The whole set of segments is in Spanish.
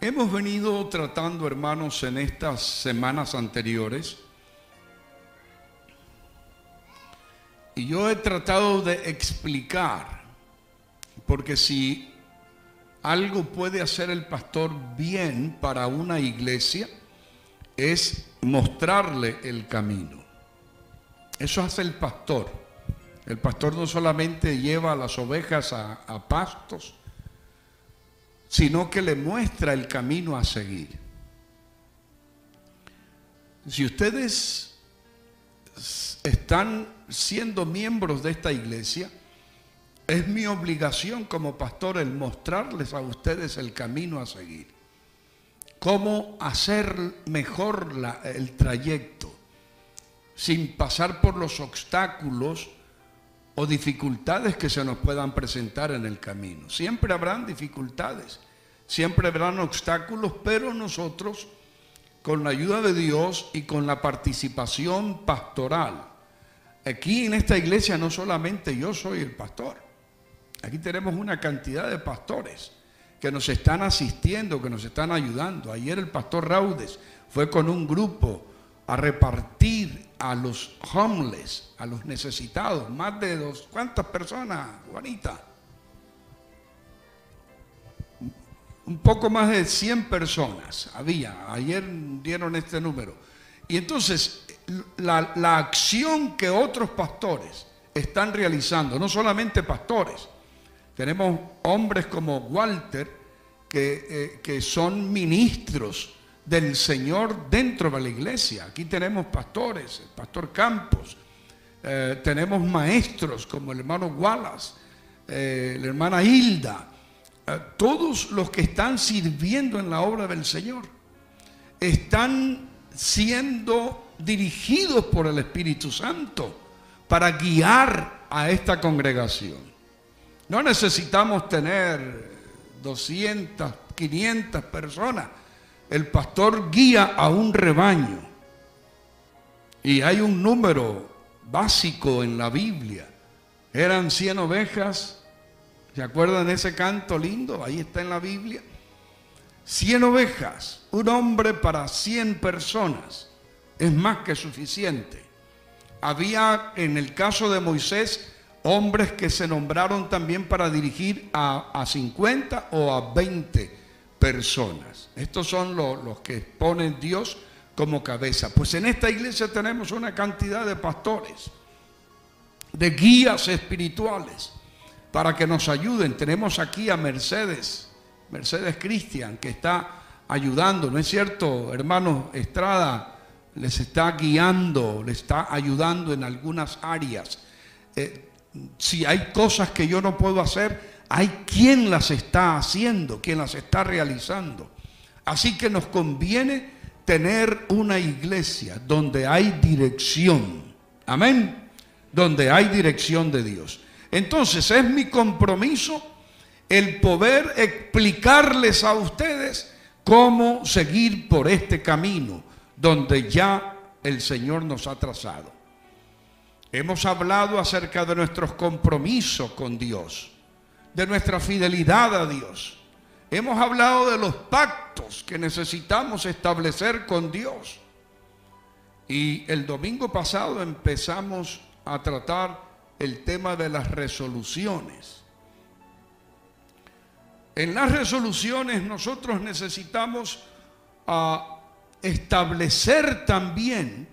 Hemos venido tratando, hermanos, en estas semanas anteriores, y yo he tratado de explicar, porque si algo puede hacer el pastor bien para una iglesia, es mostrarle el camino. Eso hace el pastor. El pastor no solamente lleva a las ovejas a pastos, sino que le muestra el camino a seguir. Si ustedes están siendo miembros de esta iglesia, es mi obligación como pastor el mostrarles a ustedes el camino a seguir. Cómo hacer mejor el trayecto, sin pasar por los obstáculos o dificultades que se nos puedan presentar en el camino. Siempre habrán dificultades, siempre habrán obstáculos, pero nosotros, con la ayuda de Dios y con la participación pastoral, aquí en esta iglesia no solamente yo soy el pastor, aquí tenemos una cantidad de pastores que nos están asistiendo, que nos están ayudando. Ayer el pastor Raudes fue con un grupo a repartir a los homeless, a los necesitados, más de ¿cuántas personas, Juanita? Un poco más de 100 personas había, ayer dieron este número. Y entonces la acción que otros pastores están realizando, no solamente pastores, tenemos hombres como Walter que son ministros del Señor dentro de la iglesia. Aquí tenemos pastores, el pastor Campos, tenemos maestros como el hermano Wallace, la hermana Hilda, todos los que están sirviendo en la obra del Señor están siendo dirigidos por el Espíritu Santo para guiar a esta congregación. No necesitamos tener 200, 500 personas. El pastor guía a un rebaño y hay un número básico en la Biblia. Eran 100 ovejas. ¿Se acuerdan de ese canto lindo? Ahí está en la Biblia. 100 ovejas, un hombre para 100 personas. Es más que suficiente. Había, en el caso de Moisés, hombres que se nombraron también para dirigir a 50 o a 20 personas. Estos son los que ponen Dios como cabeza. Pues en esta iglesia tenemos una cantidad de pastores, de guías espirituales, para que nos ayuden. Tenemos aquí a Mercedes Cristian, que está ayudando, ¿no es cierto, hermano Estrada? Les está guiando, les está ayudando en algunas áreas. Si hay cosas que yo no puedo hacer, hay quien las está haciendo, quien las está realizando. Así que nos conviene tener una iglesia donde hay dirección. Amén. Donde hay dirección de Dios. Entonces es mi compromiso el poder explicarles a ustedes cómo seguir por este camino donde ya el Señor nos ha trazado. Hemos hablado acerca de nuestros compromisos con Dios, de nuestra fidelidad a Dios. Hemos hablado de los pactos que necesitamos establecer con Dios. Y el domingo pasado empezamos a tratar el tema de las resoluciones. En las resoluciones nosotros necesitamos establecer también,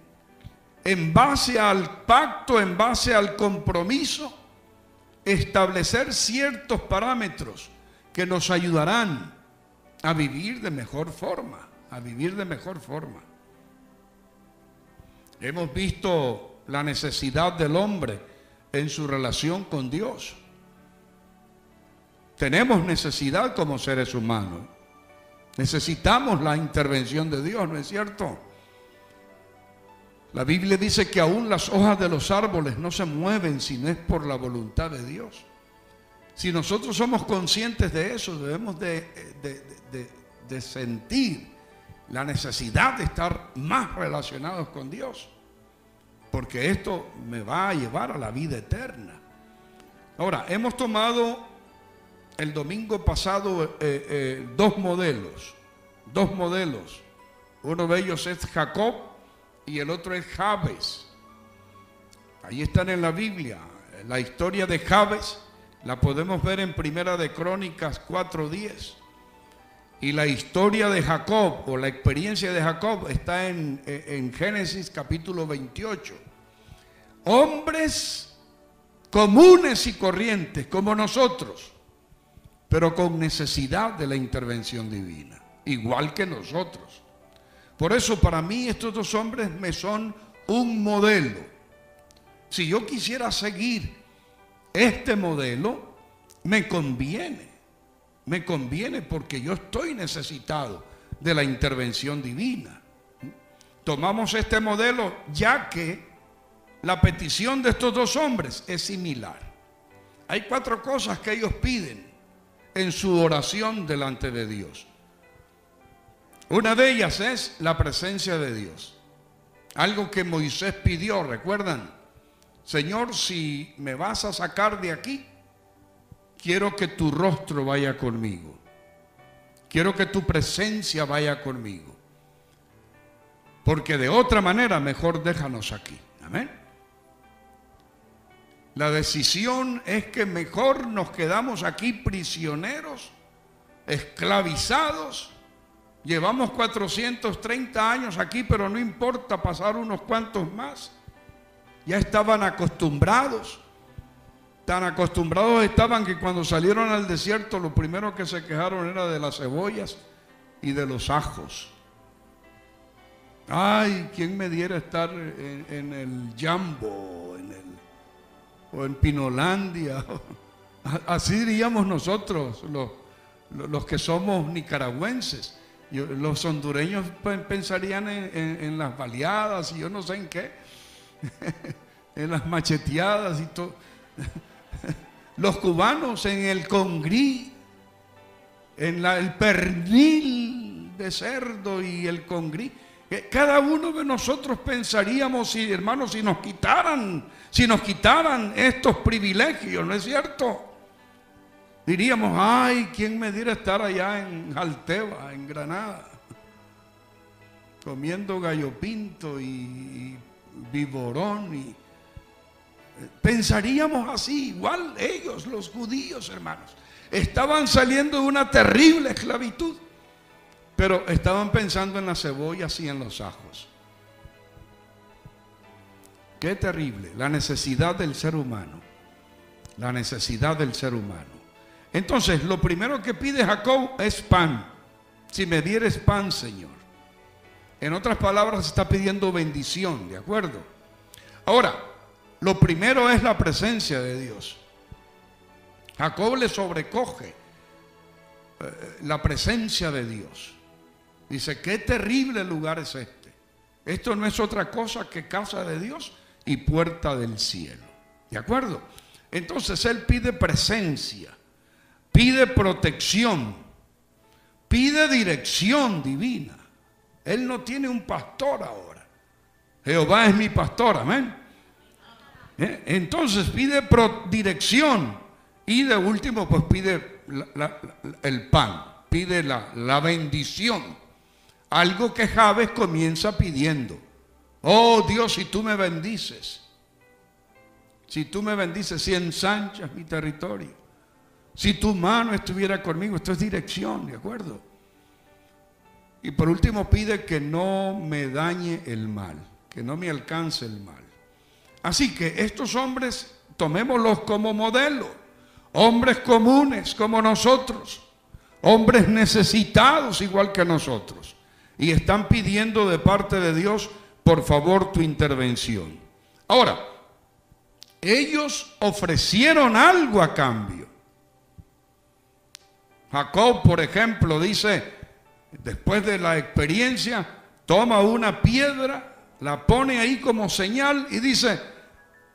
en base al pacto, en base al compromiso, establecer ciertos parámetros que nos ayudarán a vivir de mejor forma, Hemos visto la necesidad del hombre en su relación con Dios. Tenemos necesidad como seres humanos. Necesitamos la intervención de Dios, ¿no es cierto? La Biblia dice que aún las hojas de los árboles no se mueven si no es por la voluntad de Dios. Si nosotros somos conscientes de eso, debemos de sentir la necesidad de estar más relacionados con Dios, porque esto me va a llevar a la vida eterna. Ahora, hemos tomado el domingo pasado dos modelos dos modelos. Uno de ellos es Jacob y el otro es Jabes. Ahí están en la Biblia. La historia de Jabes la podemos ver en Primera de Crónicas 4:10. Y la historia de Jacob, o la experiencia de Jacob, está en Génesis capítulo 28. Hombres comunes y corrientes como nosotros, pero con necesidad de la intervención divina, igual que nosotros. Por eso para mí estos dos hombres me son un modelo. Si yo quisiera seguir este modelo, me conviene porque yo estoy necesitado de la intervención divina. Tomamos este modelo ya que la petición de estos dos hombres es similar. Hay 4 cosas que ellos piden en su oración delante de Dios. Una de ellas es la presencia de Dios. Algo que Moisés pidió, ¿recuerdan? Señor, si me vas a sacar de aquí, quiero que tu rostro vaya conmigo. Quiero que tu presencia vaya conmigo. Porque de otra manera, mejor déjanos aquí. Amén. La decisión es que mejor nos quedamos aquí prisioneros, esclavizados. Llevamos 430 años aquí, pero no importa pasar unos cuantos más. Ya estaban acostumbrados. Tan acostumbrados estaban que cuando salieron al desierto lo primero que se quejaron era de las cebollas y de los ajos. Ay, ¿quién me diera estar en el Jambo o en Pinolandia? Así diríamos nosotros, los que somos nicaragüenses. Los hondureños pensarían en las baleadas y yo no sé en qué, en las macheteadas y todo. Los cubanos en el congrí, en el pernil de cerdo y el congrí. Cada uno de nosotros pensaríamos, hermanos, si nos quitaran estos privilegios, ¿no es cierto? Diríamos, ay, ¿quién me diera estar allá en Jalteba, en Granada, comiendo gallo pinto y viborón? Pensaríamos así, igual ellos, los judíos, hermanos, estaban saliendo de una terrible esclavitud, pero estaban pensando en las cebollas y en los ajos. Qué terrible, la necesidad del ser humano, la necesidad del ser humano. Entonces, lo primero que pide Jacob es pan. Si me dieres pan, Señor. En otras palabras, está pidiendo bendición, ¿de acuerdo? Ahora, lo primero es la presencia de Dios. Jacob le sobrecoge la presencia de Dios. Dice, qué terrible lugar es este. Esto no es otra cosa que casa de Dios y puerta del cielo. ¿De acuerdo? Entonces él pide presencia, pide protección, pide dirección divina. Él no tiene un pastor ahora. Jehová es mi pastor, amén. Entonces pide dirección y de último pues pide el pan, pide la bendición. Algo que Jabes comienza pidiendo. Oh Dios, si tú me bendices, si ensanchas mi territorio, si tu mano estuviera conmigo. Esto es dirección, ¿de acuerdo? Y por último pide que no me dañe el mal, que no me alcance el mal. Así que estos hombres, tomémoslos como modelo, hombres comunes como nosotros, hombres necesitados igual que nosotros, y están pidiendo de parte de Dios, por favor, tu intervención. Ahora, ellos ofrecieron algo a cambio. Jacob, por ejemplo, dice, después de la experiencia, toma una piedra, la pone ahí como señal y dice,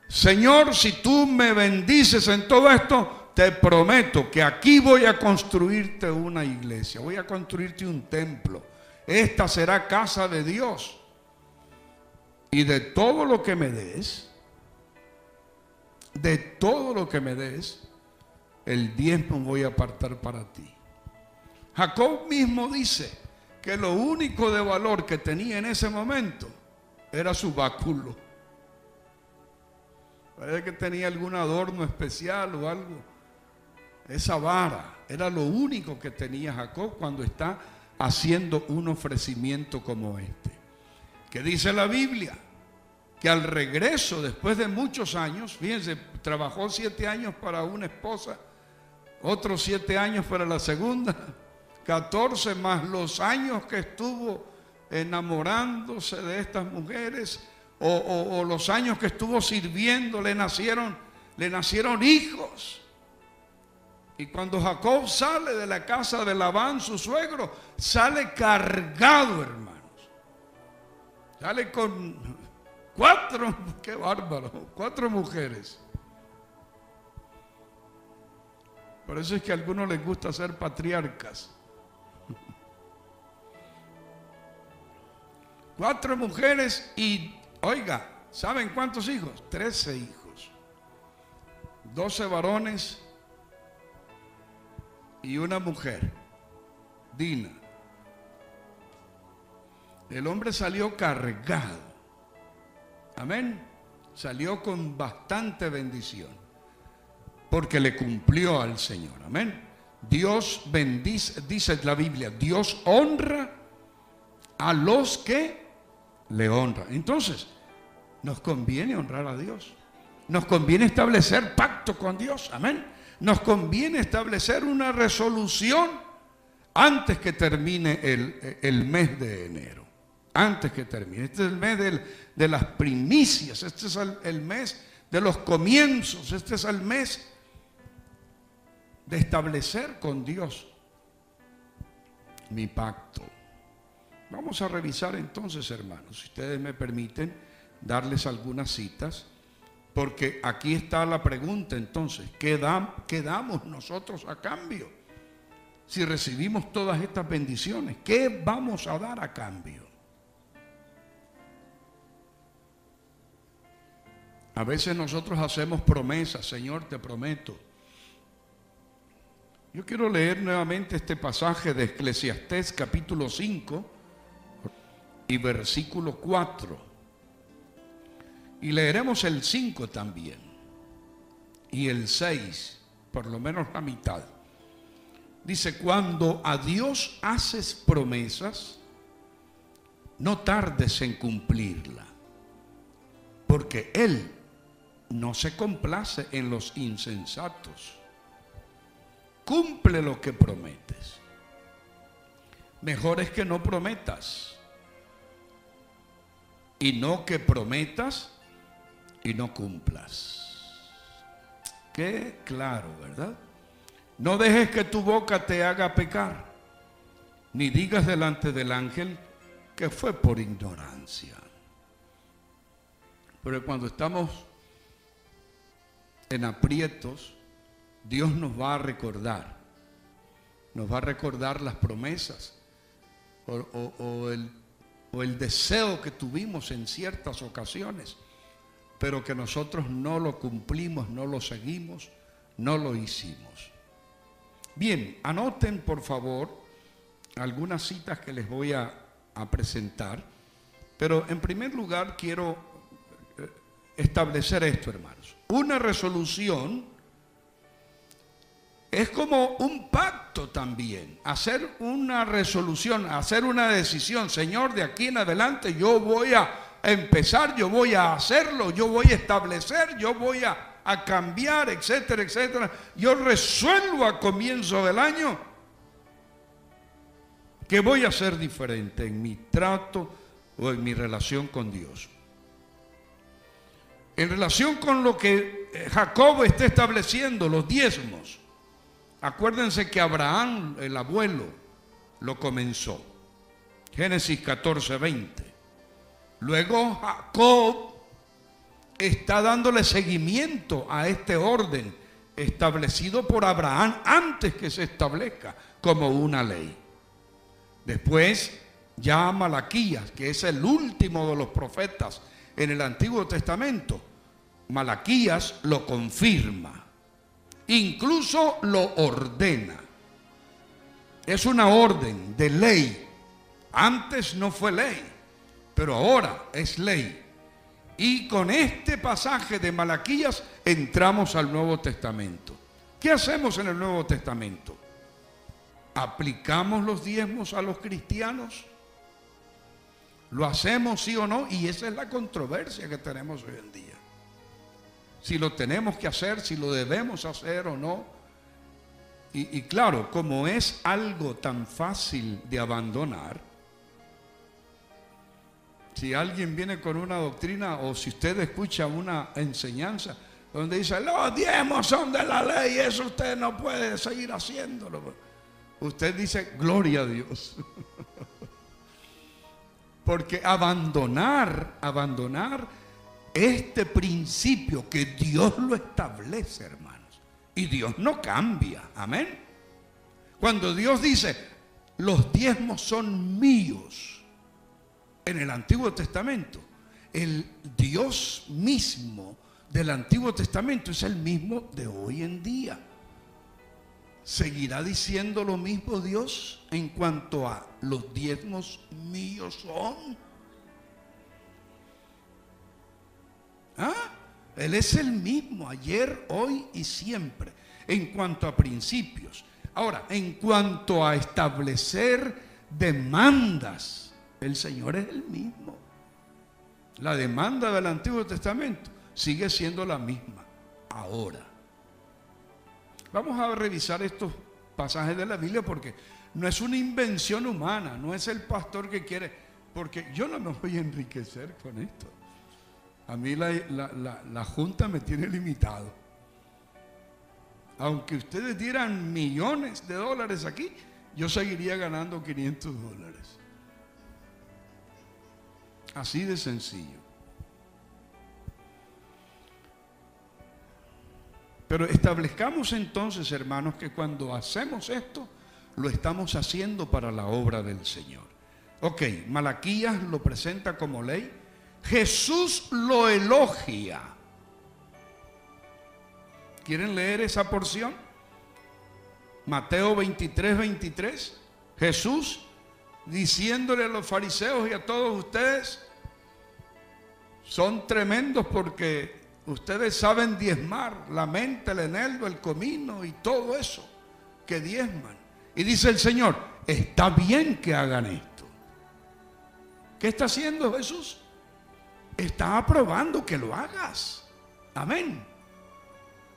Señor, si tú me bendices en todo esto, te prometo que aquí voy a construirte una iglesia, voy a construirte un templo. Esta será casa de Dios. Y de todo lo que me des, el diezmo voy a apartar para ti. Jacob mismo dice que lo único de valor que tenía en ese momento era su báculo. Parece que tenía algún adorno especial o algo. Esa vara era lo único que tenía Jacob cuando está haciendo un ofrecimiento como este. ¿Qué dice la Biblia? Que al regreso, después de muchos años, fíjense, trabajó 7 años para una esposa, otros 7 años para la segunda, 14 más los años que estuvo enamorándose de estas mujeres, o los años que estuvo sirviendo, le nacieron hijos. Y cuando Jacob sale de la casa de Labán, su suegro, sale cargado, hermanos. Sale con 4, qué bárbaro, 4 mujeres. Por eso es que a algunos les gusta ser patriarcas. 4 mujeres y, oiga, ¿saben cuántos hijos? 13 hijos. 12 varones y una mujer, Dina. El hombre salió cargado. Amén. Salió con bastante bendición, porque le cumplió al Señor. Amén. Dios bendice, dice la Biblia, Dios honra a los que le honran. Entonces, nos conviene honrar a Dios. Nos conviene establecer pacto con Dios. Amén. Nos conviene establecer una resolución antes que termine el mes de enero. Antes que termine. Este es el mes de las primicias. Este es el mes de los comienzos. Este es el mes de establecer con Dios mi pacto. Vamos a revisar entonces, hermanos, si ustedes me permiten darles algunas citas, porque aquí está la pregunta entonces, ¿qué damos nosotros a cambio? Si recibimos todas estas bendiciones, ¿qué vamos a dar a cambio? A veces nosotros hacemos promesas, Señor, te prometo. Yo quiero leer nuevamente este pasaje de Eclesiastés capítulo 5 y versículo 4. Y leeremos el 5 también. Y el 6, por lo menos la mitad. Dice, cuando a Dios haces promesas, no tardes en cumplirla, porque Él no se complace en los insensatos. Cumple lo que prometes. Mejor es que no prometas, y no que prometas y no cumplas. Qué claro, ¿verdad? No dejes que tu boca te haga pecar, ni digas delante del ángel que fue por ignorancia. Pero cuando estamos en aprietos, Dios nos va a recordar las promesas o el deseo que tuvimos en ciertas ocasiones, pero que nosotros no lo cumplimos, no lo seguimos, no lo hicimos. Bien, anoten por favor algunas citas que les voy a presentar, pero en primer lugar quiero establecer esto, hermanos. Una resolución es como un pacto también. Hacer una resolución, hacer una decisión. Señor, de aquí en adelante yo voy a empezar, yo voy a hacerlo, yo voy a establecer, yo voy a cambiar, etcétera, etcétera. Yo resuelvo a comienzo del año que voy a ser diferente en mi trato o en mi relación con Dios. En relación con lo que Jacob está estableciendo, los diezmos. Acuérdense que Abraham, el abuelo, lo comenzó. Génesis 14, 20. Luego Jacob está dándole seguimiento a este orden establecido por Abraham antes que se establezca como una ley. Después ya Malaquías, que es el último de los profetas en el Antiguo Testamento, Malaquías lo confirma, incluso lo ordena. Es una orden de ley Antes no fue ley, pero ahora es ley. Y con este pasaje de Malaquías entramos al Nuevo Testamento. ¿Qué hacemos en el Nuevo Testamento? ¿Aplicamos los diezmos a los cristianos? ¿Lo hacemos sí o no? Y esa es la controversia que tenemos hoy en día. Si lo tenemos que hacer, si lo debemos hacer o no. Y claro, como es algo tan fácil de abandonar, si alguien viene con una doctrina o si usted escucha una enseñanza donde dice, los diezmos son de la ley, eso usted no puede seguir haciéndolo. Usted dice, gloria a Dios. Porque abandonar este principio que Dios lo establece, hermanos, y Dios no cambia, amén. Cuando Dios dice, los diezmos son míos, en el Antiguo Testamento, el Dios mismo del Antiguo Testamento es el mismo de hoy en día. ¿Seguirá diciendo lo mismo Dios en cuanto a los diezmos míos son? Él es el mismo ayer, hoy y siempre en cuanto a principios. Ahora, en cuanto a establecer demandas, el Señor es el mismo. La demanda del Antiguo Testamento sigue siendo la misma ahora. Vamos a revisar estos pasajes de la Biblia porque no es una invención humana, no es el pastor que quiere, porque yo no me voy a enriquecer con esto. A mí la Junta me tiene limitado. Aunque ustedes dieran millones de dólares aquí, yo seguiría ganando $500. Así de sencillo. Pero establezcamos entonces, hermanos, que cuando hacemos esto, lo estamos haciendo para la obra del Señor. Ok, Malaquías lo presenta como ley. Jesús lo elogia. ¿Quieren leer esa porción? Mateo 23:23. Jesús diciéndole a los fariseos y a todos ustedes, son tremendos porque ustedes saben diezmar la menta, el eneldo, el comino y todo eso que diezman. Y dice el Señor, está bien que hagan esto. ¿Qué está haciendo Jesús? Está aprobando que lo hagas. Amén.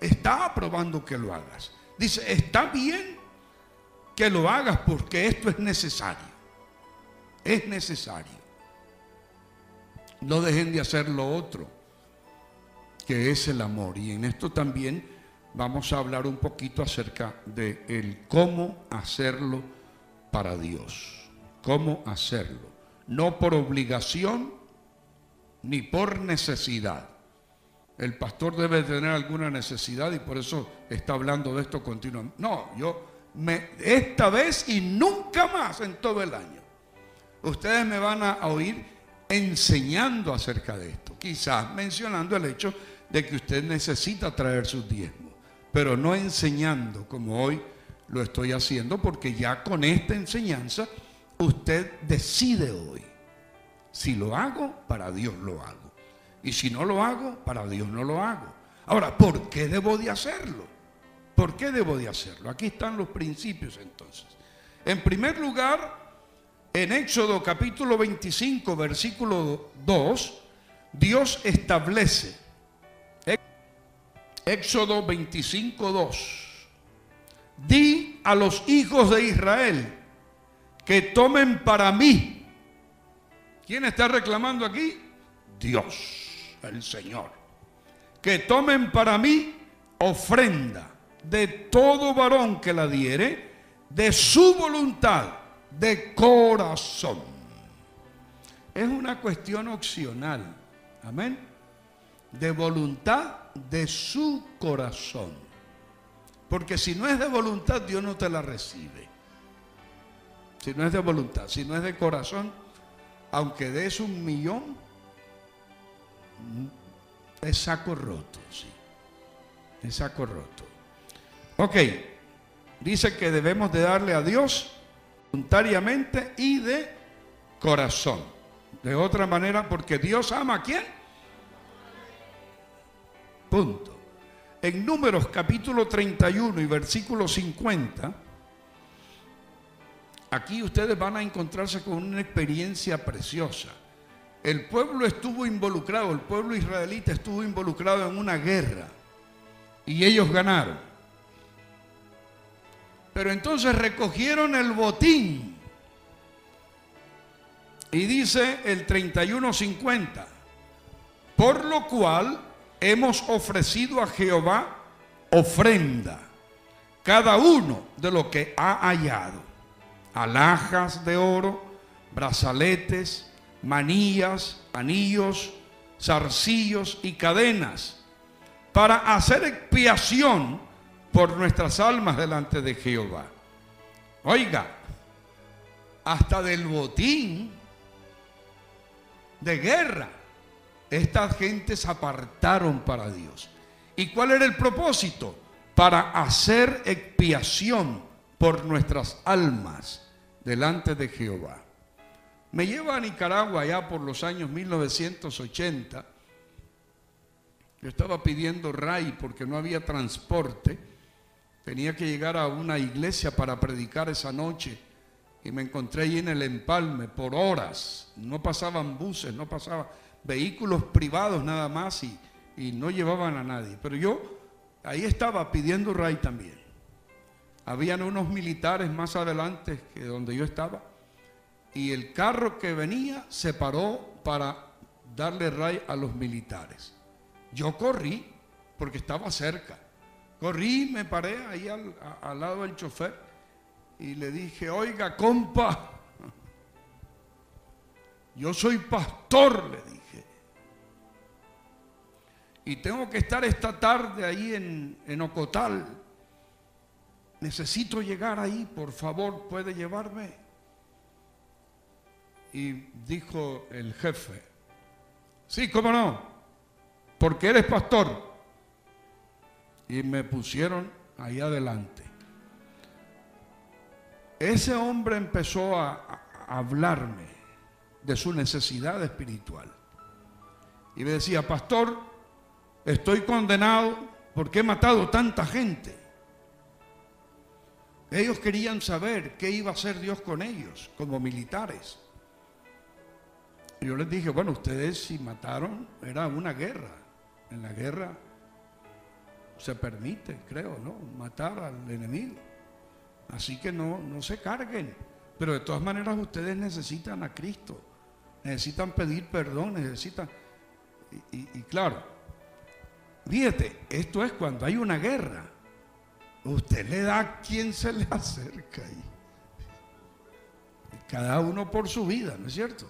Está aprobando que lo hagas. Dice, está bien que lo hagas porque esto es necesario. Es necesario. No dejen de hacer lo otro, que es el amor. Y en esto también vamos a hablar un poquito acerca de el cómo hacerlo para Dios. Cómo hacerlo. No por obligación ni por necesidad. El pastor debe tener alguna necesidad y por eso está hablando de esto continuamente. No, esta vez y nunca más en todo el año. Ustedes me van a oír enseñando acerca de esto. Quizás mencionando el hecho de que usted necesita traer sus diezmos, pero no enseñando como hoy lo estoy haciendo, porque ya con esta enseñanza usted decide hoy. Si lo hago, para Dios lo hago. Y si no lo hago, para Dios no lo hago. Ahora, ¿por qué debo de hacerlo? ¿Por qué debo de hacerlo? Aquí están los principios entonces. En primer lugar, en Éxodo capítulo 25, versículo 2, Dios establece. Éxodo 25, 2. Di a los hijos de Israel que tomen para mí. ¿Quién está reclamando aquí? Dios, el Señor. Que tomen para mí ofrenda de todo varón que la diere, de su voluntad, de corazón. Es una cuestión opcional. Amén. De voluntad de su corazón. Porque si no es de voluntad, Dios no te la recibe. Si no es de voluntad, si no es de corazón, aunque des 1.000.000, es saco roto, sí. Es saco roto. Ok, dice que debemos de darle a Dios voluntariamente y de corazón. De otra manera, porque Dios ama ¿a quién? Punto. En Números capítulo 31 y versículo 50, aquí ustedes van a encontrarse con una experiencia preciosa. El pueblo estuvo involucrado, el pueblo israelita estuvo involucrado en una guerra y ellos ganaron. Pero entonces recogieron el botín y dice el 31:50, por lo cual hemos ofrecido a Jehová ofrenda, cada uno de lo que ha hallado: alhajas de oro, brazaletes, manillas, anillos, zarcillos y cadenas, para hacer expiación por nuestras almas delante de Jehová. Oiga, hasta del botín de guerra estas gentes apartaron para Dios. ¿Y cuál era el propósito? Para hacer expiación por nuestras almas delante de Jehová. Me lleva a Nicaragua ya por los años 1980. Yo estaba pidiendo RAI porque no había transporte. Tenía que llegar a una iglesia para predicar esa noche y me encontré allí en el empalme por horas. No pasaban buses, no pasaban vehículos privados nada más y no llevaban a nadie. Pero yo ahí estaba pidiendo RAI también. Habían unos militares más adelante que donde yo estaba y el carro que venía se paró para darle RAI a los militares. Yo corrí porque estaba cerca. Corrí, me paré ahí al lado del chofer y le dije: oiga, compa, yo soy pastor, le dije, y tengo que estar esta tarde ahí en Ocotal. Necesito llegar ahí, por favor, ¿puede llevarme? Y dijo el jefe: sí, cómo no, porque eres pastor. Y me pusieron ahí adelante. Ese hombre empezó a hablarme de su necesidad espiritual. Y me decía: pastor, estoy condenado porque he matado tanta gente. Ellos querían saber qué iba a hacer Dios con ellos, como militares. Y yo les dije: bueno, ustedes si mataron, era una guerra. En la guerra se permite, creo, ¿no?, matar al enemigo. Así que no se carguen. Pero de todas maneras ustedes necesitan a Cristo. Necesitan pedir perdón, necesitan... Y claro, fíjate, esto es cuando hay una guerra. Usted le da a quien se le acerca ahí. Cada uno por su vida, ¿no es cierto?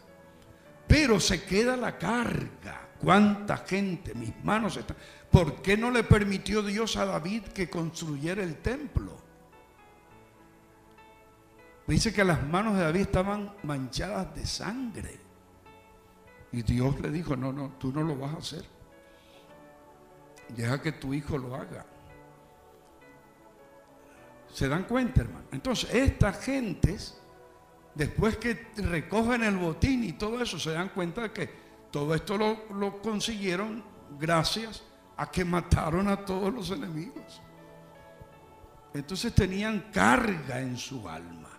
Pero se queda la carga. ¿Cuánta gente? Mis manos están... ¿Por qué no le permitió Dios a David que construyera el templo? Dice que las manos de David estaban manchadas de sangre. Y Dios le dijo: no, tú no lo vas a hacer. Deja que tu hijo lo haga. ¿Se dan cuenta, hermano? Entonces, estas gentes, después que recogen el botín y todo eso, se dan cuenta de que todo esto lo consiguieron gracias a que mataron a todos los enemigos. Entonces tenían carga en su alma.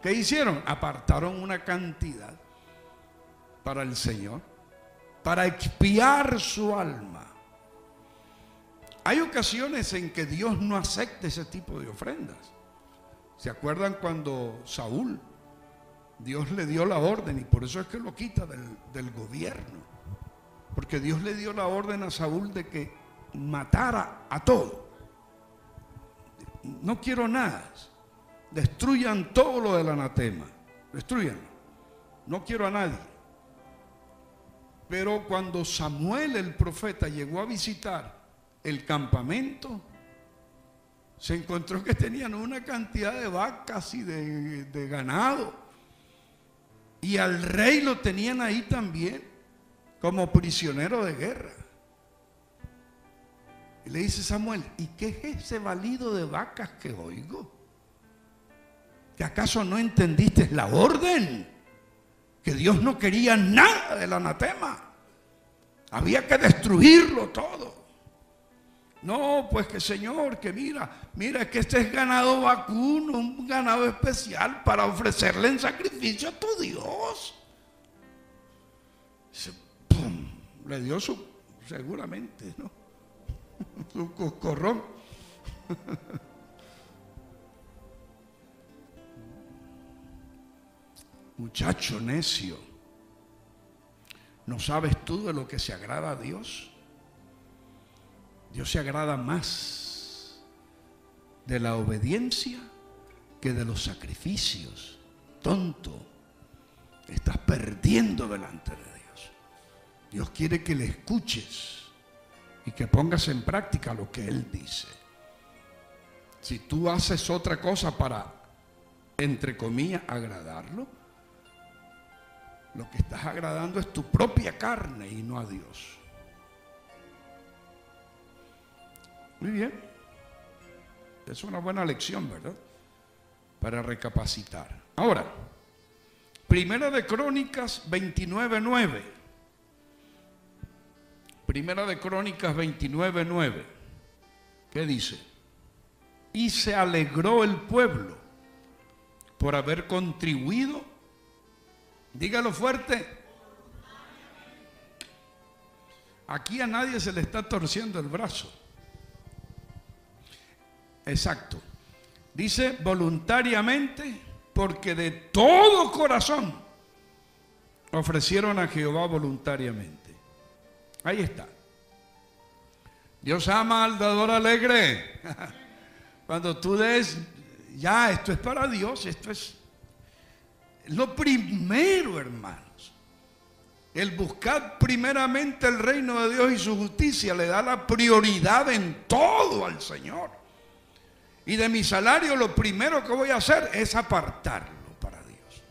¿Qué hicieron? Apartaron una cantidad para el Señor, para expiar su alma. Hay ocasiones en que Dios no acepta ese tipo de ofrendas. ¿Se acuerdan cuando Saúl, Dios le dio la orden, y por eso es que lo quita del gobierno? Porque Dios le dio la orden a Saúl de que matara a todo. No quiero nada. Destruyan todo lo del anatema. Destruyanlo. No quiero a nadie. Pero cuando Samuel el profeta llegó a visitar el campamento, se encontró que tenían una cantidad de vacas y de ganado. Y al rey lo tenían ahí también, como prisionero de guerra. Y le dice Samuel: ¿y qué es ese balido de vacas que oigo? ¿Que acaso no entendiste la orden? que Dios no quería nada del anatema. Había que destruirlo todo. No, pues que Señor, que mira que este es ganado vacuno, un ganado especial para ofrecerle en sacrificio a tu Dios. ¡Pum! Le dio seguramente, ¿no? Su coscorrón. Muchacho necio, ¿no sabes tú de lo que se agrada a Dios? Dios se agrada más de la obediencia que de los sacrificios. Tonto, estás perdiendo delante de Dios. Dios quiere que le escuches y que pongas en práctica lo que Él dice. Si tú haces otra cosa para, entre comillas, agradarlo, lo que estás agradando es tu propia carne y no a Dios. Muy bien. Es una buena lección, ¿verdad? Para recapacitar. Ahora, Primera de Crónicas 29:9. Primera de Crónicas 29:9. ¿Qué dice? Y se alegró el pueblo por haber contribuido. Dígalo fuerte. Aquí a nadie se le está torciendo el brazo. Exacto. Dice voluntariamente, porque de todo corazón ofrecieron a Jehová voluntariamente. Ahí está. Dios ama al dador alegre. Cuando tú des, ya, esto es para Dios, esto es lo primero, hermanos. El buscar primeramente el reino de Dios y su justicia le da la prioridad en todo al Señor. Y de mi salario lo primero que voy a hacer es apartarlo para Dios.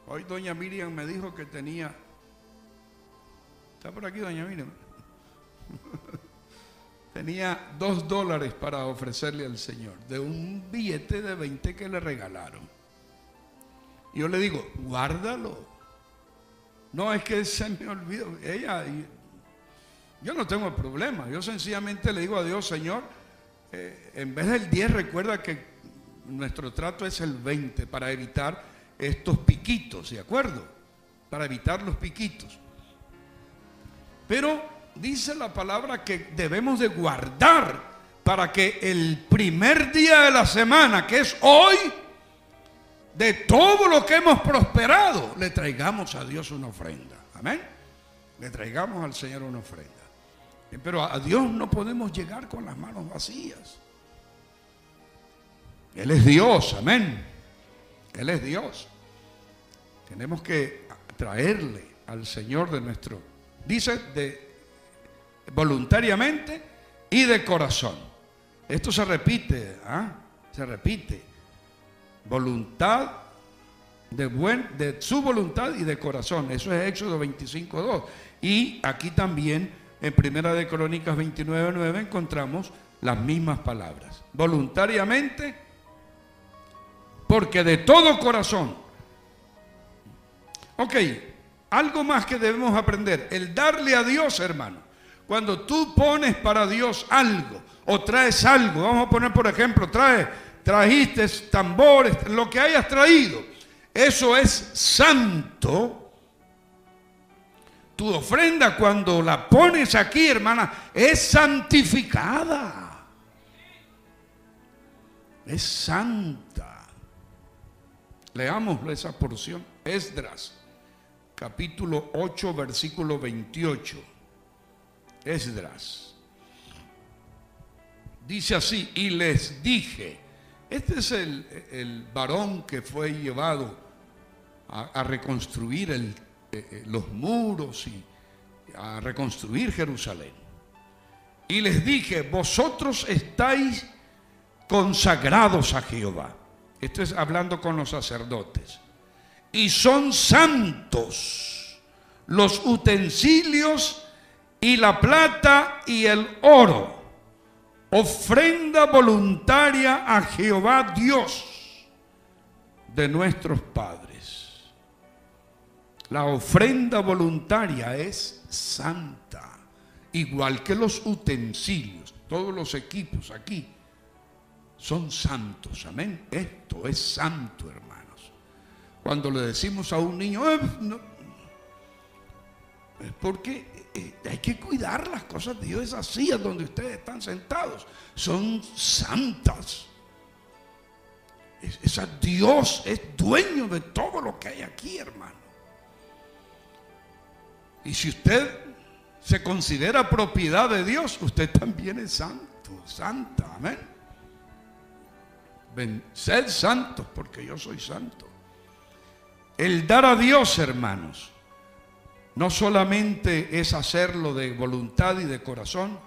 Hoy doña Miriam me dijo que tenía... ¿Está por aquí doña Miriam? Tenía $2 para ofrecerle al Señor, de un billete de 20 que le regalaron. Y yo le digo, guárdalo. No, es que se me olvidó. Yo no tengo problema. Yo sencillamente le digo a Dios, Señor, en vez del 10, recuerda que nuestro trato es el 20 para evitar estos piquitos, ¿de acuerdo? Para evitar los piquitos. Pero dice la palabra que debemos de guardar para que el primer día de la semana, que es hoy, de todo lo que hemos prosperado, le traigamos a Dios una ofrenda. Amén. Le traigamos al Señor una ofrenda. Pero a Dios no podemos llegar con las manos vacías. Él es Dios, amén. Él es Dios. Tenemos que traerle al Señor de nuestro, dice, de voluntariamente y de corazón. Esto se repite, se repite. Voluntad de su voluntad y de corazón. Eso es Éxodo 25:2. Y aquí también en Primera de Crónicas 29:9 encontramos las mismas palabras. Voluntariamente, porque de todo corazón. Ok, algo más que debemos aprender. El darle a Dios, hermano. Cuando tú pones para Dios algo o traes algo, vamos a poner por ejemplo, trajiste tambores, lo que hayas traído, eso es santo. Tu ofrenda, cuando la pones aquí, hermana, es santificada, es santa. Leamos esa porción. Esdras, capítulo 8, versículo 28. Esdras dice así: y les dije. Este es el varón que fue llevado a reconstruir los muros y a reconstruir Jerusalén. Y les dije: vosotros estáis consagrados a Jehová. Esto es hablando con los sacerdotes. Y son santos los utensilios y la plata y el oro, ofrenda voluntaria a Jehová Dios de nuestros padres. La ofrenda voluntaria es santa, igual que los utensilios, todos los equipos aquí son santos, amén. Esto es santo, hermanos. Cuando le decimos a un niño, no, es porque hay que cuidar las cosas de Dios. Esas sillas donde ustedes están sentados son santas. Dios es dueño de todo lo que hay aquí, hermano. Y si usted se considera propiedad de Dios, usted también es santo, santa, amén. Sed santos porque yo soy santo. El dar a Dios, hermanos, no solamente es hacerlo de voluntad y de corazón,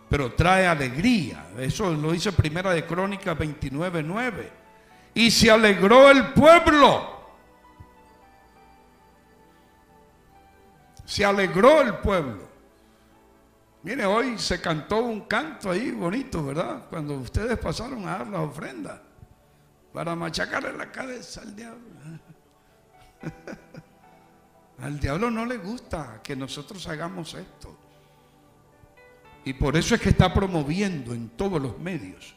pero trae alegría. Eso lo dice Primera de Crónicas 29:9. Y se alegró el pueblo. Se alegró el pueblo. Mire, hoy se cantó un canto ahí bonito, ¿verdad? Cuando ustedes pasaron a dar las ofrendas para machacarle la cabeza al diablo. Al diablo no le gusta que nosotros hagamos esto. Y por eso es que está promoviendo en todos los medios.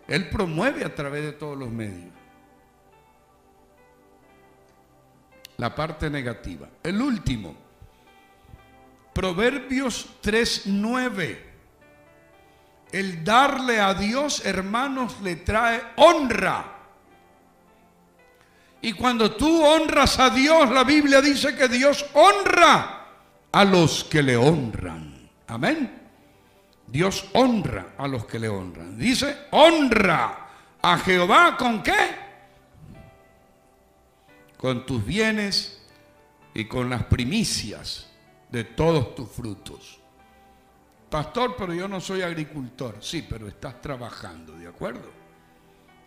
Él promueve a través de todos los medios la parte negativa. El último, Proverbios 3:9. El darle a Dios, hermanos, le trae honra. Y cuando tú honras a Dios, la Biblia dice que Dios honra a los que le honran. Amén. Dios honra a los que le honran. Dice, honra a Jehová ¿con qué? Con tus bienes y con las primicias de todos tus frutos. Pastor, pero yo no soy agricultor. Sí, pero estás trabajando, ¿de acuerdo?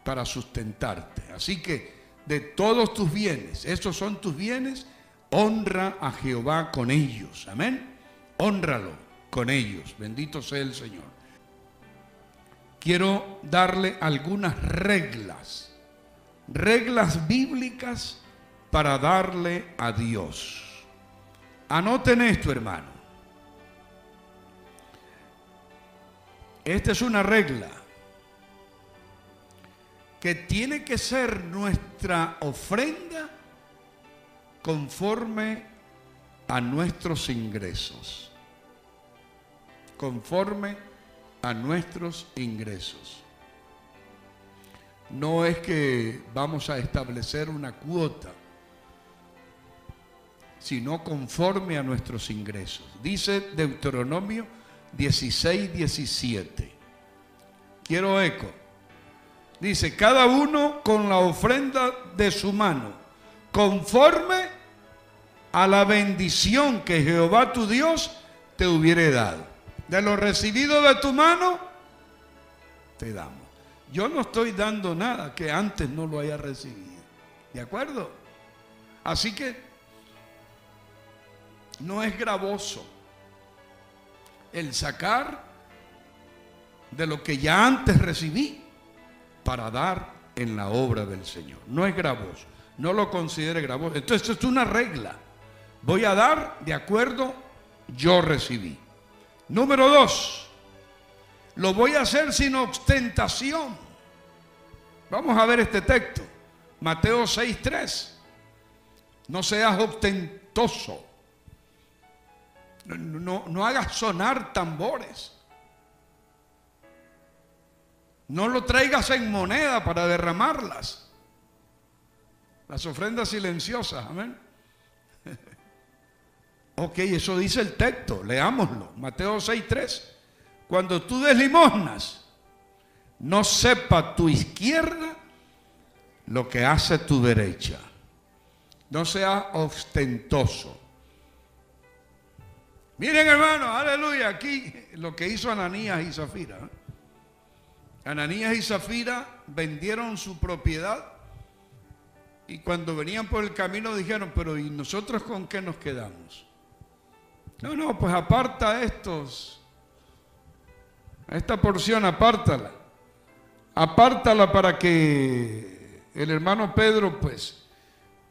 Para sustentarte. Así que de todos tus bienes, esos son tus bienes, honra a Jehová con ellos. Amén. Hónralo con ellos. Bendito sea el Señor. Quiero darle algunas reglas bíblicas para darle a Dios. Anoten esto, hermano. Esta es una regla que tiene que ser nuestra ofrenda conforme a nuestros ingresos. Conforme a nuestros ingresos. No es que vamos a establecer una cuota, sino conforme a nuestros ingresos. Dice Deuteronomio 16:17. Quiero eco. Dice, cada uno con la ofrenda de su mano, conforme a la bendición que Jehová tu Dios te hubiere dado. De lo recibido de tu mano, te damos. Yo no estoy dando nada que antes no lo haya recibido. ¿De acuerdo? Así que no es gravoso el sacar de lo que ya antes recibí para dar en la obra del Señor. No es gravoso. No lo considere gravoso. Entonces, esto es una regla. Voy a dar de acuerdo yo recibí. Número 2, lo voy a hacer sin ostentación. Vamos a ver este texto, Mateo 6:3. No seas ostentoso, no hagas sonar tambores, no lo traigas en moneda para derramarlas. Las ofrendas silenciosas, amén. Ok, eso dice el texto, leámoslo. Mateo 6:3. Cuando tú des limosnas, no sepa tu izquierda lo que hace tu derecha. No seas ostentoso. Miren, hermanos, aleluya, aquí lo que hizo Ananías y Zafira. Ananías y Zafira vendieron su propiedad y cuando venían por el camino dijeron, pero ¿y nosotros con qué nos quedamos? No, pues aparta esta porción, apártala para que el hermano Pedro pues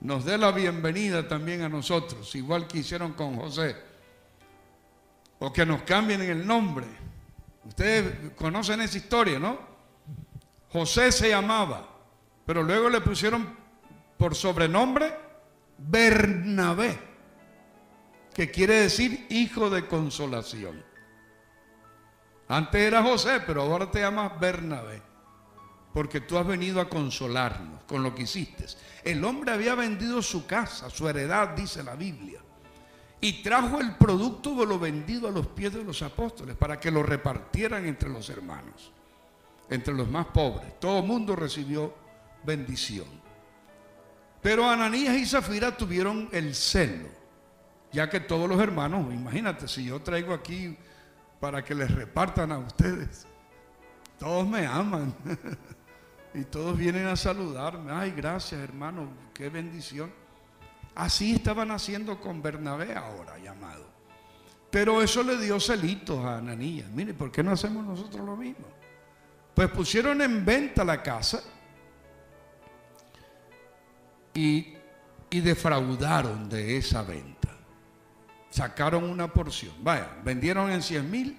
nos dé la bienvenida también a nosotros, igual que hicieron con José, o que nos cambien el nombre. Ustedes conocen esa historia, ¿no? José se llamaba, pero luego le pusieron por sobrenombre Bernabé, que quiere decir hijo de consolación. Antes era José, pero ahora te llamas Bernabé, porque tú has venido a consolarnos con lo que hiciste. El hombre había vendido su casa, su heredad, dice la Biblia, y trajo el producto de lo vendido a los pies de los apóstoles para que lo repartieran entre los hermanos, entre los más pobres. Todo el mundo recibió bendición. Pero Ananías y Zafira tuvieron el celo, ya que todos los hermanos, imagínate, si yo traigo aquí para que les repartan a ustedes, todos me aman y todos vienen a saludarme. Ay, gracias, hermano, qué bendición. Así estaban haciendo con Bernabé ahora, llamado. Pero eso le dio celitos a Ananías. Mire, ¿por qué no hacemos nosotros lo mismo? Pues pusieron en venta la casa y defraudaron de esa venta. Sacaron una porción. Vaya, vendieron en 100,000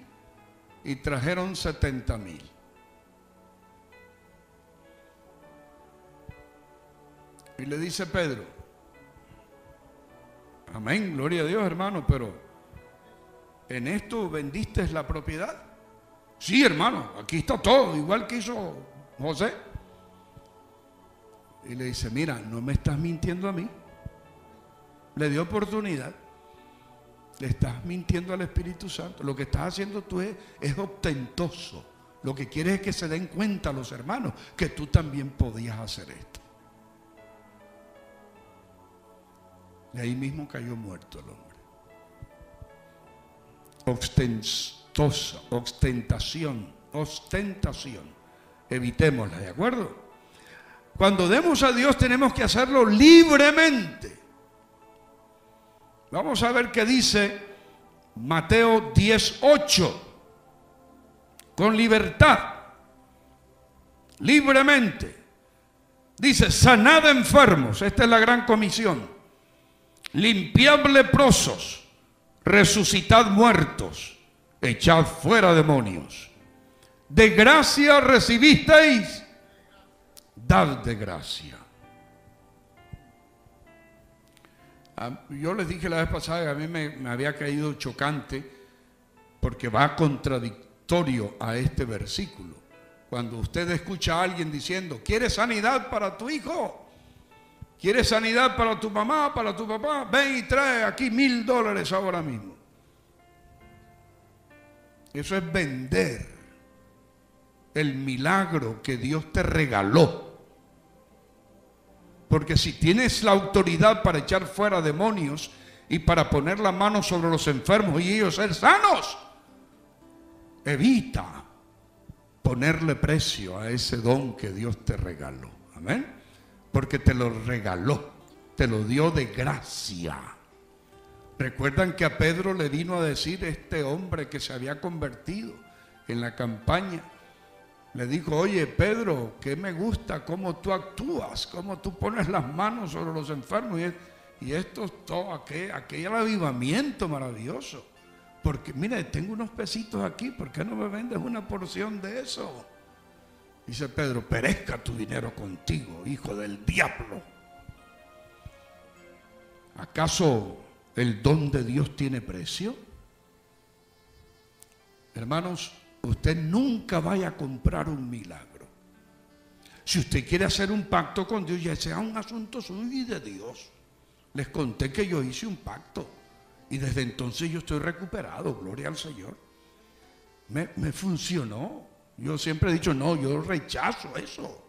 y trajeron 70,000. Y le dice Pedro: amén, gloria a Dios, hermano, pero ¿en esto vendiste la propiedad? Sí, hermano, aquí está todo, igual que hizo José. Y le dice: mira, no me estás mintiendo a mí. Le dio oportunidad. Le estás mintiendo al Espíritu Santo. Lo que estás haciendo tú es ostentoso. Lo que quieres es que se den cuenta los hermanos que tú también podías hacer esto. Y ahí mismo cayó muerto el hombre. Ostentación. Evitémosla, ¿de acuerdo? Cuando demos a Dios tenemos que hacerlo libremente. Vamos a ver qué dice Mateo 10:8. Con libertad, libremente. Dice: sanad enfermos, esta es la gran comisión. Limpiad leprosos, resucitad muertos, echad fuera demonios. De gracia recibisteis, dad de gracia. Yo les dije la vez pasada que a mí me había caído chocante, porque va contradictorio a este versículo. Cuando usted escucha a alguien diciendo: ¿quieres sanidad para tu hijo? ¿Quieres sanidad para tu mamá, para tu papá? Ven y trae aquí $1,000 ahora mismo. Eso es vender el milagro que Dios te regaló. Porque si tienes la autoridad para echar fuera demonios y para poner la mano sobre los enfermos y ellos ser sanos, evita ponerle precio a ese don que Dios te regaló. Amén. Porque te lo regaló, te lo dio de gracia. Recuerdan que a Pedro le vino a decir este hombre que se había convertido en la campaña. Le dijo: oye, Pedro, que me gusta cómo tú actúas, cómo tú pones las manos sobre los enfermos. Y esto es todo, aquel avivamiento maravilloso. Porque, mira, tengo unos pesitos aquí, ¿por qué no me vendes una porción de eso? Dice Pedro: perezca tu dinero contigo, hijo del diablo. ¿Acaso el don de Dios tiene precio? Hermanos, usted nunca vaya a comprar un milagro. Si usted quiere hacer un pacto con Dios, ya sea un asunto suyo y de Dios. Les conté que yo hice un pacto y desde entonces yo estoy recuperado, gloria al Señor. Me funcionó. Yo siempre he dicho: no, yo rechazo eso.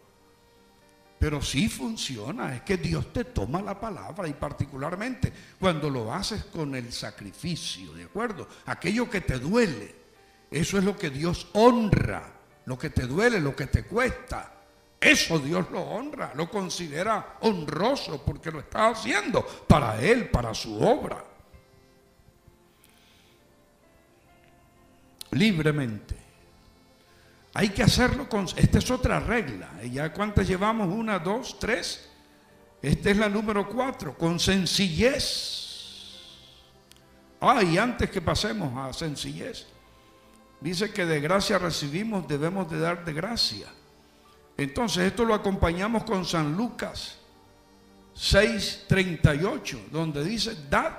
Pero sí funciona, es que Dios te toma la palabra, y particularmente cuando lo haces con el sacrificio, ¿de acuerdo? Aquello que te duele. Eso es lo que Dios honra, lo que te duele, lo que te cuesta. Eso Dios lo honra, lo considera honroso porque lo está haciendo para Él, para su obra. Libremente. Hay que hacerlo con... Esta es otra regla. ¿Ya cuántas llevamos? 1, 2, 3. Esta es la número 4, con sencillez. Y antes que pasemos a sencillez, dice que de gracia recibimos, debemos de dar de gracia. Entonces esto lo acompañamos con San Lucas 6:38, donde dice: dad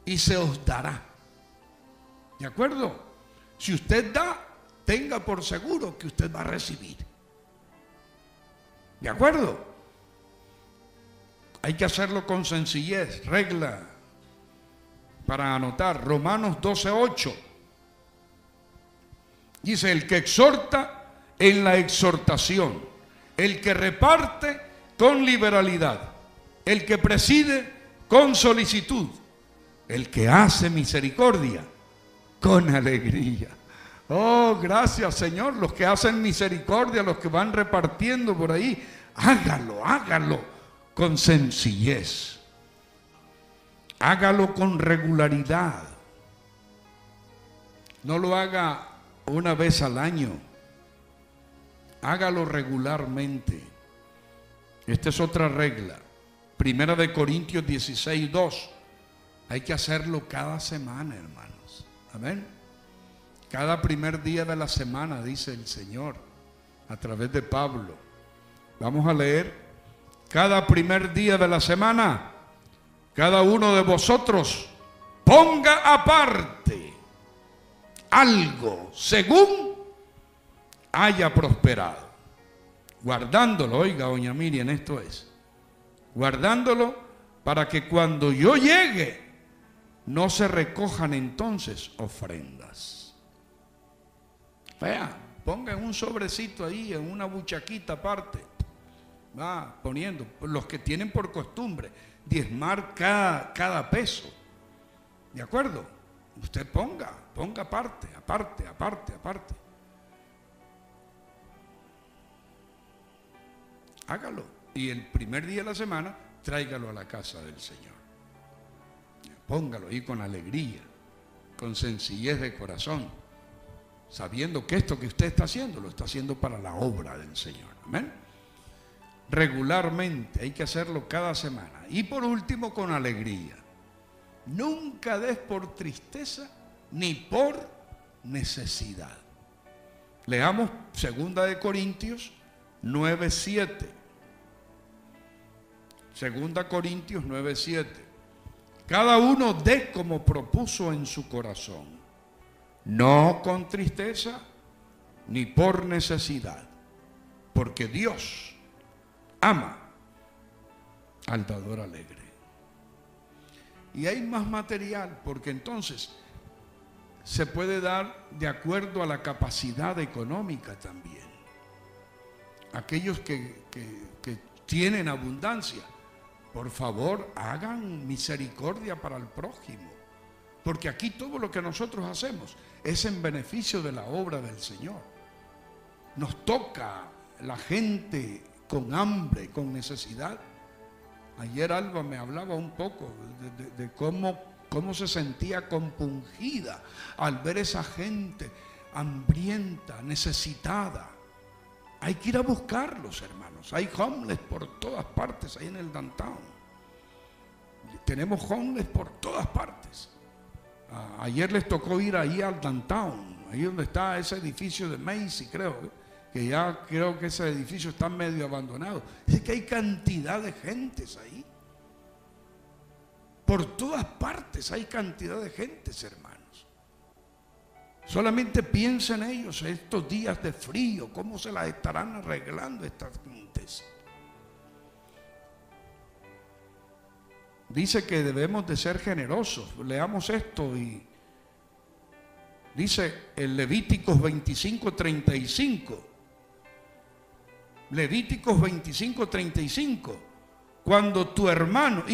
y se os dará. ¿De acuerdo? Si usted da, tenga por seguro que usted va a recibir. ¿De acuerdo? Hay que hacerlo con sencillez. Regla para anotar: Romanos 12:8. Dice: el que exhorta, en la exhortación; el que reparte, con liberalidad; el que preside, con solicitud; el que hace misericordia, con alegría. Oh, gracias, Señor. Los que hacen misericordia, los que van repartiendo por ahí, hágalo con sencillez. Hágalo con regularidad. No lo haga una vez al año. Hágalo regularmente. Esta es otra regla. Primera de Corintios 16:2. Hay que hacerlo cada semana, hermanos. Amén. Cada primer día de la semana, dice el Señor a través de Pablo. Vamos a leer: cada primer día de la semana, cada uno de vosotros ponga aparte algo según haya prosperado, guardándolo. Oiga, doña Miriam, esto es, guardándolo para que cuando yo llegue no se recojan entonces ofrendas. Vea, ponga en un sobrecito ahí, en una buchaquita aparte, va poniendo, los que tienen por costumbre diezmar cada peso. ¿De acuerdo? Usted ponga aparte. Hágalo. Y el primer día de la semana, tráigalo a la casa del Señor. Póngalo ahí con alegría, con sencillez de corazón, sabiendo que esto que usted está haciendo, lo está haciendo para la obra del Señor. Amén. Regularmente, hay que hacerlo cada semana. Y por último, con alegría. Nunca des por tristeza ni por necesidad. Leamos 2 de Corintios 9:7. 2 Corintios 9:7. Cada uno dé como propuso en su corazón, no con tristeza ni por necesidad, porque Dios ama al dador alegre. Y hay más material, porque entonces se puede dar de acuerdo a la capacidad económica también. Aquellos que tienen abundancia, por favor, hagan misericordia para el prójimo, porque aquí todo lo que nosotros hacemos es en beneficio de la obra del Señor. Nos toca la gente con hambre, con necesidad. Ayer Alba me hablaba un poco de cómo se sentía compungida al ver esa gente hambrienta, necesitada. Hay que ir a buscarlos, hermanos. Hay homeless por todas partes ahí en el downtown. Tenemos homeless por todas partes. Ayer les tocó ir ahí al downtown, ahí donde está ese edificio de Macy, creo que ese edificio está medio abandonado. Es que hay cantidad de gentes ahí. Por todas partes hay cantidad de gentes, hermanos. Solamente piensen ellos estos días de frío, cómo se las estarán arreglando estas gentes. Dice que debemos de ser generosos. Leamos esto y dice en Levíticos 25:35. Levíticos 25:35. Cuando tu hermano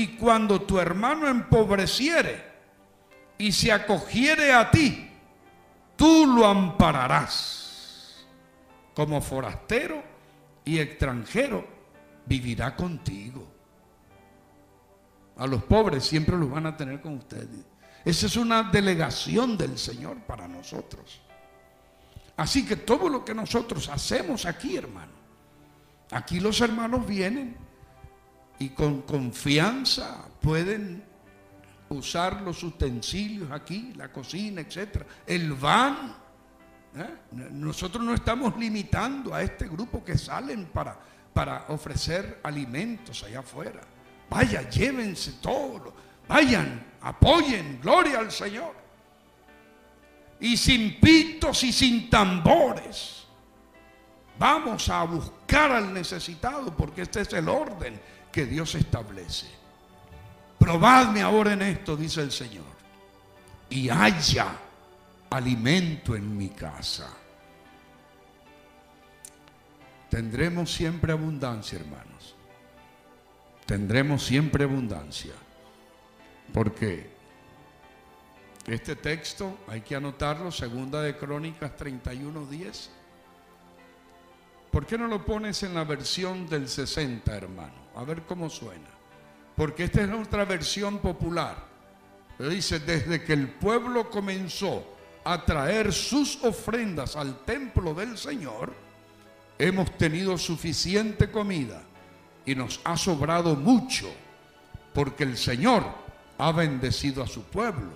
empobreciere y se acogiere a ti, tú lo ampararás. Como forastero y extranjero vivirá contigo. A los pobres siempre los van a tener con ustedes. Esa es una delegación del Señor para nosotros. Así que todo lo que nosotros hacemos aquí, hermano, aquí los hermanos vienen y con confianza pueden usar los utensilios aquí, la cocina, etcétera, el van. Nosotros no estamos limitando a este grupo que salen para ofrecer alimentos allá afuera. Vaya, llévense todo, vayan, apoyen, gloria al Señor. Y sin pitos y sin tambores, vamos a buscar al necesitado, porque este es el orden que Dios establece. Probadme ahora en esto, dice el Señor, y haya alimento en mi casa. Tendremos siempre abundancia, hermanos. Tendremos siempre abundancia. Porque este texto hay que anotarlo, Segunda de Crónicas 31:10. ¿Por qué no lo pones en la versión del 60, hermano? A ver cómo suena. Porque esta es nuestra versión popular. Pero dice, desde que el pueblo comenzó a traer sus ofrendas al templo del Señor, hemos tenido suficiente comida y nos ha sobrado mucho, porque el Señor ha bendecido a su pueblo.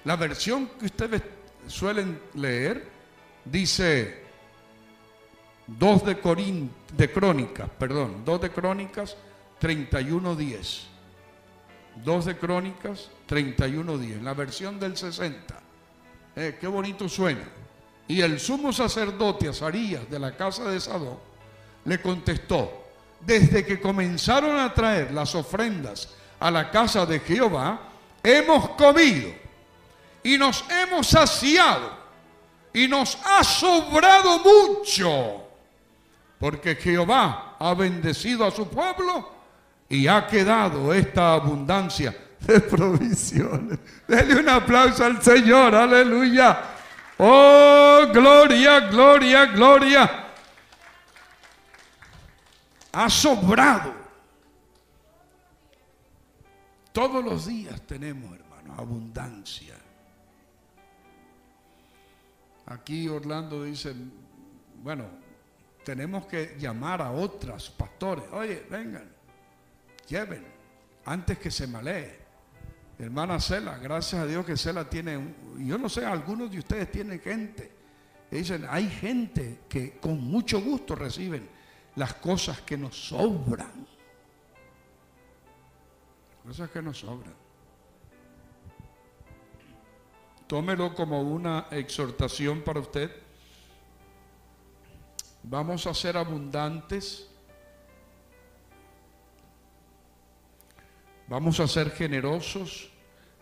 La versión que ustedes suelen leer dice 2 de Crónicas 31:10. 2 de Crónicas 31:10, la versión del 60. Qué bonito suena. Y el sumo sacerdote Azarías de la casa de Sadoc le contestó: desde que comenzaron a traer las ofrendas a la casa de Jehová, hemos comido y nos hemos saciado y nos ha sobrado mucho, porque Jehová ha bendecido a su pueblo y ha quedado esta abundancia de provisiones. Denle un aplauso al Señor, aleluya. Oh, gloria, gloria, gloria. Ha sobrado. Todos los días tenemos, hermanos, abundancia. Aquí Orlando dice, bueno, tenemos que llamar a otros pastores. Oye, vengan, lleven, antes que se malee. Hermana Cela, gracias a Dios que Cela tiene, yo no sé, algunos de ustedes tienen gente. Y dicen, hay gente que con mucho gusto reciben las cosas que nos sobran. Cosas que nos sobran. Tómelo como una exhortación para usted. Vamos a ser abundantes. Vamos a ser generosos.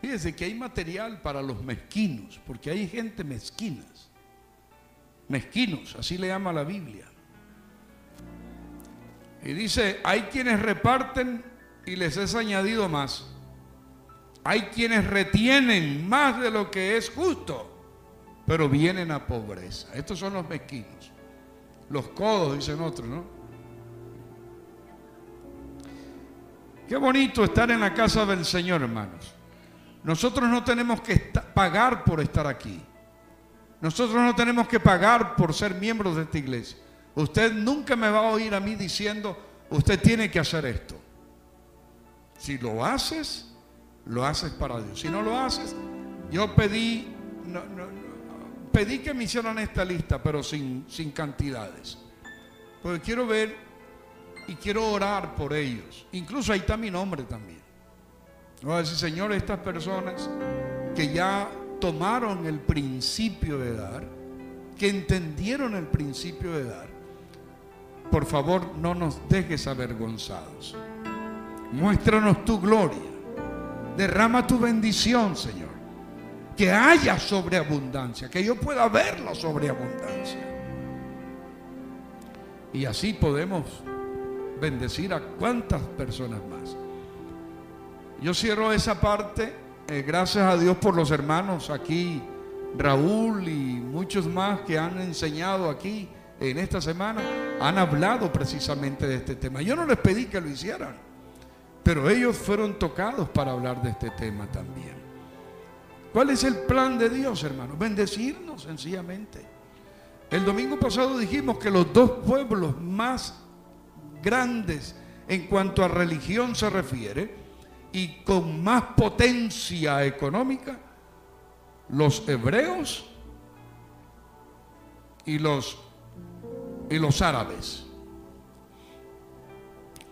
Fíjense que hay material para los mezquinos, porque hay gente mezquinas. Mezquinos, así le llama la Biblia. Y dice, hay quienes reparten y les es añadido más. Hay quienes retienen más de lo que es justo, pero vienen a pobreza. Estos son los mezquinos. Los codos, dicen otros, ¿no? Qué bonito estar en la casa del Señor, hermanos. Nosotros no tenemos que pagar por estar aquí. Nosotros no tenemos que pagar por ser miembros de esta iglesia. Usted nunca me va a oír a mí diciendo, usted tiene que hacer esto. Si lo haces para Dios. Si no lo haces, yo pedí que me hicieran esta lista, pero sin cantidades. Porque quiero ver y quiero orar por ellos. Incluso ahí está mi nombre también. Voy a decir, Señor, estas personas que ya tomaron el principio de dar, que entendieron el principio de dar, por favor, no nos dejes avergonzados. Muéstranos tu gloria. Derrama tu bendición, Señor. Que haya sobreabundancia, que yo pueda ver la sobreabundancia. Y así podemos bendecir a cuantas personas más. Yo cierro esa parte, gracias a Dios por los hermanos aquí, Raúl y muchos más que han enseñado aquí en esta semana, han hablado precisamente de este tema. Yo no les pedí que lo hicieran, pero ellos fueron tocados para hablar de este tema también. ¿Cuál es el plan de Dios, hermanos? Bendecirnos sencillamente. El domingo pasado dijimos que los dos pueblos más grandes en cuanto a religión se refiere y con más potencia económica, los hebreos y los árabes.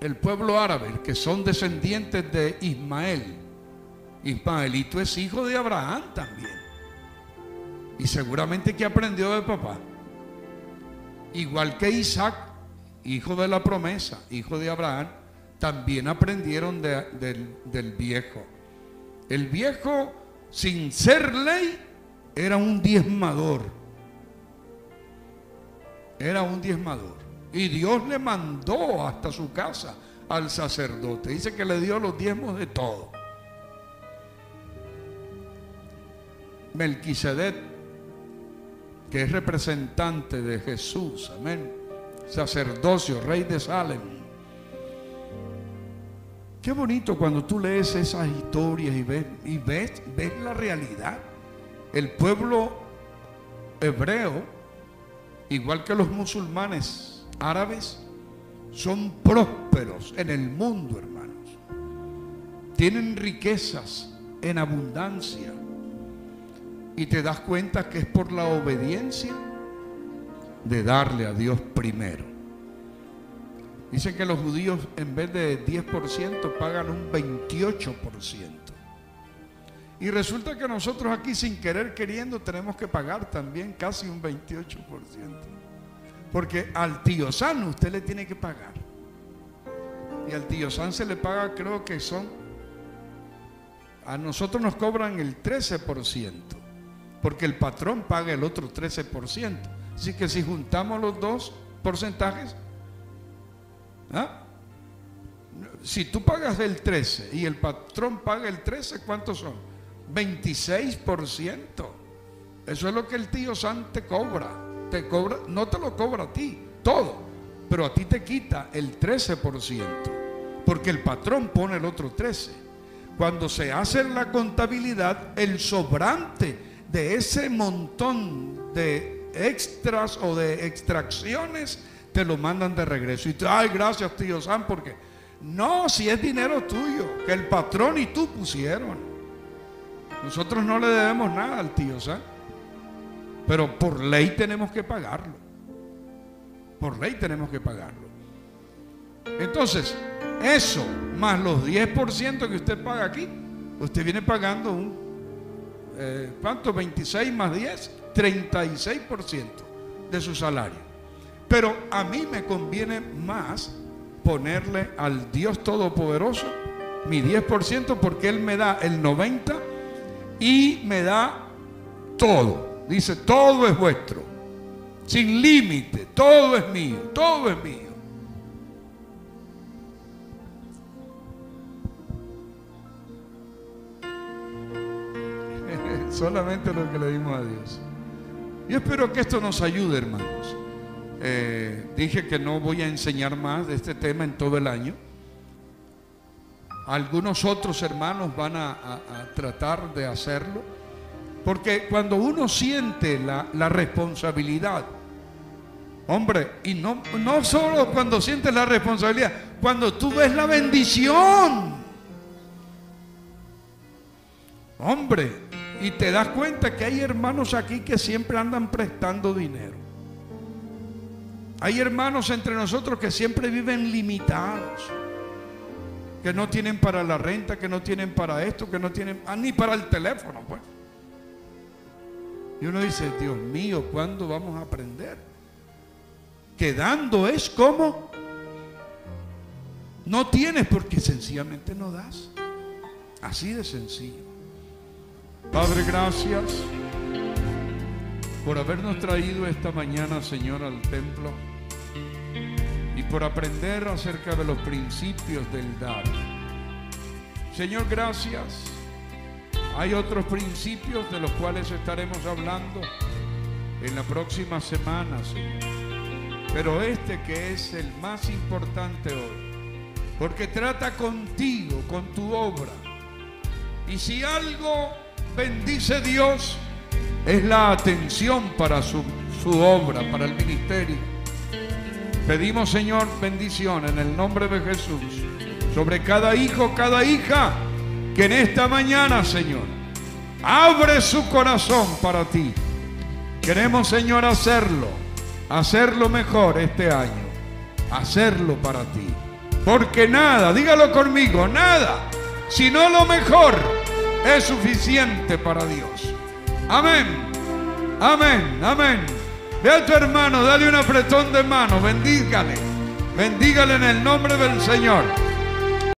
El pueblo árabe, que son descendientes de Ismael. Ismaelito es hijo de Abraham también. Y seguramente que aprendió de papá. Igual que Isaac, hijo de la promesa, hijo de Abraham, también aprendieron del viejo. El viejo, sin ser ley, era un diezmador. Era un diezmador. Y Dios le mandó hasta su casa al sacerdote. Dice que le dio los diezmos de todo. Melquisedec, que es representante de Jesús, amén, sacerdocio, rey de Salem. Qué bonito cuando tú lees esas historias y ves la realidad. El pueblo hebreo, igual que los musulmanes árabes, son prósperos en el mundo, hermanos. Tienen riquezas en abundancia. Y te das cuenta que es por la obediencia de darle a Dios primero. Dicen que los judíos en vez de 10% pagan un 28%. Y resulta que nosotros aquí sin querer queriendo tenemos que pagar también casi un 28%. Porque al tío San usted le tiene que pagar. Y al tío San se le paga, creo que a nosotros nos cobran el 13%. Porque el patrón paga el otro 13%. Así que si juntamos los dos porcentajes, si tú pagas el 13% y el patrón paga el 13%, ¿cuántos son? 26%. Eso es lo que el tío San te cobra. No te lo cobra a ti, todo. Pero a ti te quita el 13%. Porque el patrón pone el otro 13%. Cuando se hace la contabilidad, el sobrante de ese montón de extras o de extracciones te lo mandan de regreso. Y tú, ay, gracias tío Sam, porque no, si es dinero tuyo, que el patrón y tú pusieron. Nosotros no le debemos nada al tío Sam, pero por ley tenemos que pagarlo. Por ley tenemos que pagarlo. Entonces, eso más los 10% que usted paga aquí, usted viene pagando ¿cuánto? 26 más 10, 36% de su salario. Pero a mí me conviene más ponerle al Dios Todopoderoso mi 10%, porque Él me da el 90% y me da todo. Dice, todo es vuestro, sin límite, todo es mío, todo es mío. Solamente lo que le dimos a Dios. Yo espero que esto nos ayude, hermanos. Dije que no voy a enseñar más de este tema en todo el año. Algunos otros hermanos van a tratar de hacerlo, porque cuando uno siente la responsabilidad, hombre, y no solo cuando sientes la responsabilidad, cuando tú ves la bendición, hombre, y te das cuenta que hay hermanos aquí que siempre andan prestando dinero. Hay hermanos entre nosotros que siempre viven limitados, que no tienen para la renta, que no tienen para esto, que no tienen ni para el teléfono, pues. Y uno dice, Dios mío, ¿cuándo vamos a aprender? Que dando es como no tienes, porque sencillamente no das. Así de sencillo. Padre, gracias por habernos traído esta mañana, Señor, al templo y por aprender acerca de los principios del dar. Señor, gracias. Hay otros principios de los cuales estaremos hablando en la próxima semana, Señor. Pero este que es el más importante hoy, porque trata contigo, con tu obra. Y si algo bendice Dios, es la atención para su obra, para el ministerio. Pedimos, Señor, bendición en el nombre de Jesús sobre cada hijo, cada hija que en esta mañana, Señor, abre su corazón para ti. Queremos, Señor, hacerlo mejor este año, hacerlo para ti. Porque nada, dígalo conmigo, nada, sino lo mejor es suficiente para Dios. Amén, amén, amén. Ve a tu hermano, dale un apretón de mano, bendígale en el nombre del Señor.